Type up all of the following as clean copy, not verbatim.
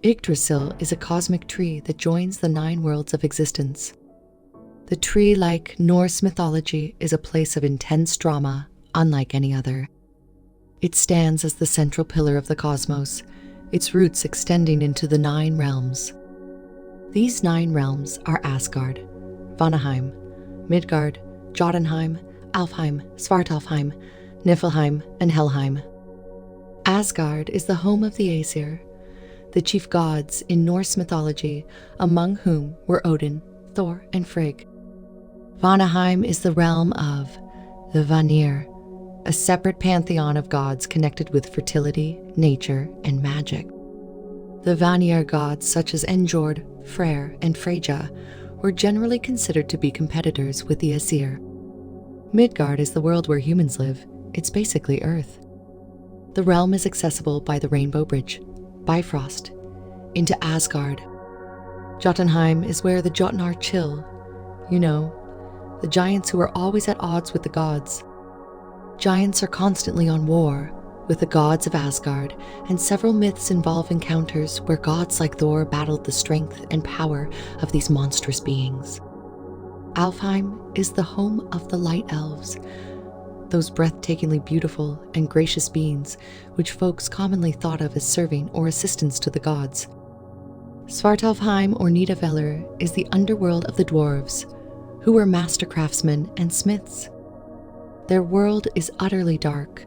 Yggdrasil is a cosmic tree that joins the 9 worlds of existence. The tree, like Norse mythology, is a place of intense drama, unlike any other. It stands as the central pillar of the cosmos, its roots extending into the 9 realms. These 9 realms are Asgard, Vanaheim, Midgard, Jotunheim, Alfheim, Svartalfheim, Niflheim, and Helheim. Asgard is the home of the Aesir, the chief gods in Norse mythology, among whom were Odin, Thor, and Frigg. Vanaheim is the realm of the Vanir, a separate pantheon of gods connected with fertility, nature, and magic. The Vanir gods such as Njord, Freyr, and Freyja were generally considered to be competitors with the Aesir. Midgard is the world where humans live. It's basically Earth. The realm is accessible by the Rainbow Bridge, Bifrost, into Asgard. Jotunheim is where the Jotnar chill. You know, the giants who are always at odds with the gods. Giants are constantly on war with the gods of Asgard, and several myths involve encounters where gods like Thor battled the strength and power of these monstrous beings. Alfheim is the home of the Light Elves, those breathtakingly beautiful and gracious beings which folks commonly thought of as serving or assistants to the gods. Svartalfheim or Nidavellir is the underworld of the dwarves, who were master craftsmen and smiths. Their world is utterly dark.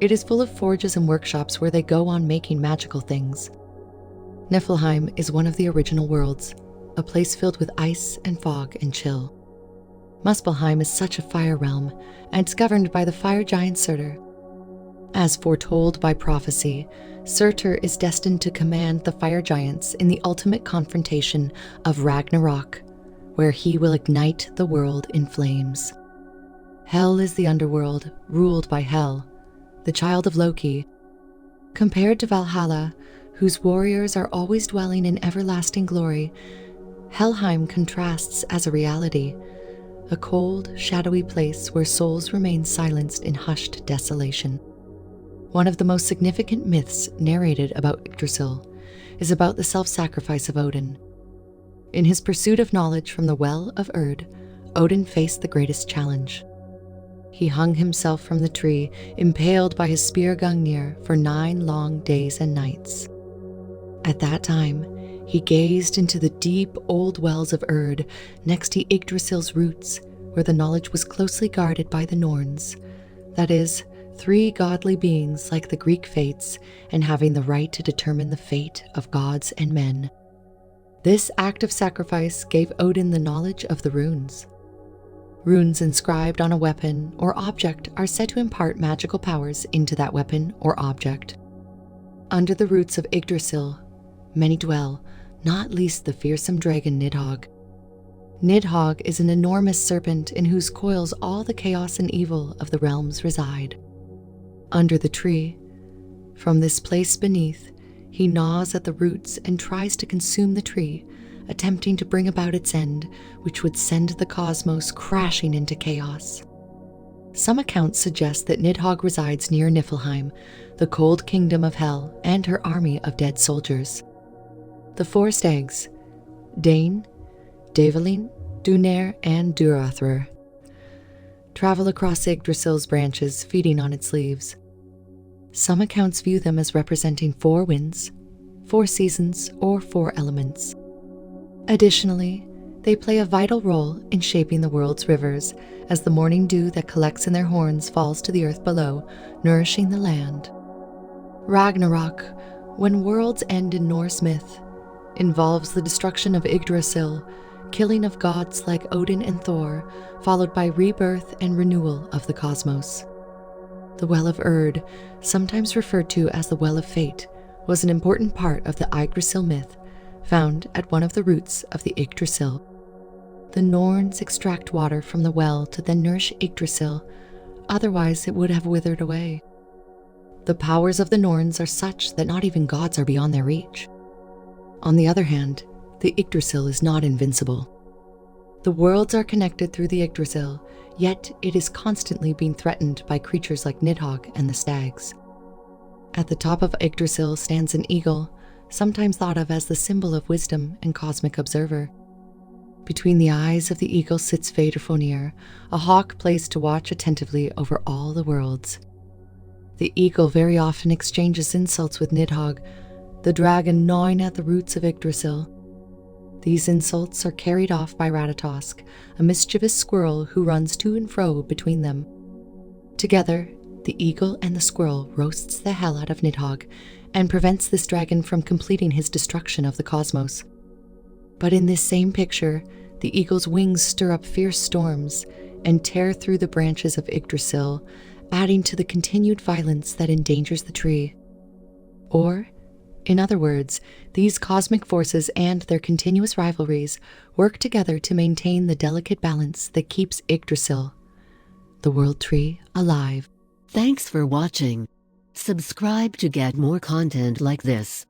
It is full of forges and workshops where they go on making magical things. Niflheim is one of the original worlds, a place filled with ice and fog and chill. Muspelheim is such a fire realm, and it's governed by the fire giant Surtur. As foretold by prophecy, Surtur is destined to command the fire giants in the ultimate confrontation of Ragnarok, where he will ignite the world in flames. Hel is the underworld, ruled by Hel, the child of Loki. Compared to Valhalla, whose warriors are always dwelling in everlasting glory, Helheim contrasts as a reality, a cold, shadowy place where souls remain silenced in hushed desolation. One of the most significant myths narrated about Yggdrasil is about the self-sacrifice of Odin. In his pursuit of knowledge from the Well of Erd, Odin faced the greatest challenge. He hung himself from the tree, impaled by his spear Gungnir for 9 long days and nights. At that time, he gazed into the deep old wells of Erd next to Yggdrasil's roots, where the knowledge was closely guarded by the Norns, that is, 3 godly beings like the Greek fates and having the right to determine the fate of gods and men. This act of sacrifice gave Odin the knowledge of the runes. Runes inscribed on a weapon or object are said to impart magical powers into that weapon or object. Under the roots of Yggdrasil, many dwell, not least the fearsome dragon Nidhogg. Nidhogg is an enormous serpent in whose coils all the chaos and evil of the realms reside. Under the tree, from this place beneath, he gnaws at the roots and tries to consume the tree, attempting to bring about its end, which would send the cosmos crashing into chaos. Some accounts suggest that Nidhogg resides near Niflheim, the cold kingdom of Hel, and her army of dead soldiers. The 4 stags, Dane, Devalin, Dunare, and Durathrur, travel across Yggdrasil's branches, feeding on its leaves. Some accounts view them as representing 4 winds, 4 seasons, or 4 elements. Additionally, they play a vital role in shaping the world's rivers, as the morning dew that collects in their horns falls to the earth below, nourishing the land. Ragnarok, when worlds end in Norse myth, involves the destruction of Yggdrasil, killing of gods like Odin and Thor, followed by rebirth and renewal of the cosmos. The Well of Erd, sometimes referred to as the Well of Fate, was an important part of the Yggdrasil myth, found at one of the roots of the Yggdrasil. The Norns extract water from the well to then nourish Yggdrasil, otherwise it would have withered away. The powers of the Norns are such that not even gods are beyond their reach. On the other hand, the Yggdrasil is not invincible. The worlds are connected through the Yggdrasil, yet it is constantly being threatened by creatures like Nidhogg and the stags. At the top of Yggdrasil stands an eagle, sometimes thought of as the symbol of wisdom and cosmic observer. Between the eyes of the eagle sits Vedrfonir, a hawk placed to watch attentively over all the worlds. The eagle very often exchanges insults with Nidhogg, the dragon gnawing at the roots of Yggdrasil. These insults are carried off by Ratatosk, a mischievous squirrel who runs to and fro between them. Together, the eagle and the squirrel roasts the hell out of Nidhogg and prevents this dragon from completing his destruction of the cosmos. But in this same picture, the eagle's wings stir up fierce storms and tear through the branches of Yggdrasil, adding to the continued violence that endangers the tree. Or, in other words, these cosmic forces and their continuous rivalries work together to maintain the delicate balance that keeps Yggdrasil, the world tree, alive. Thanks for watching. Subscribe to get more content like this.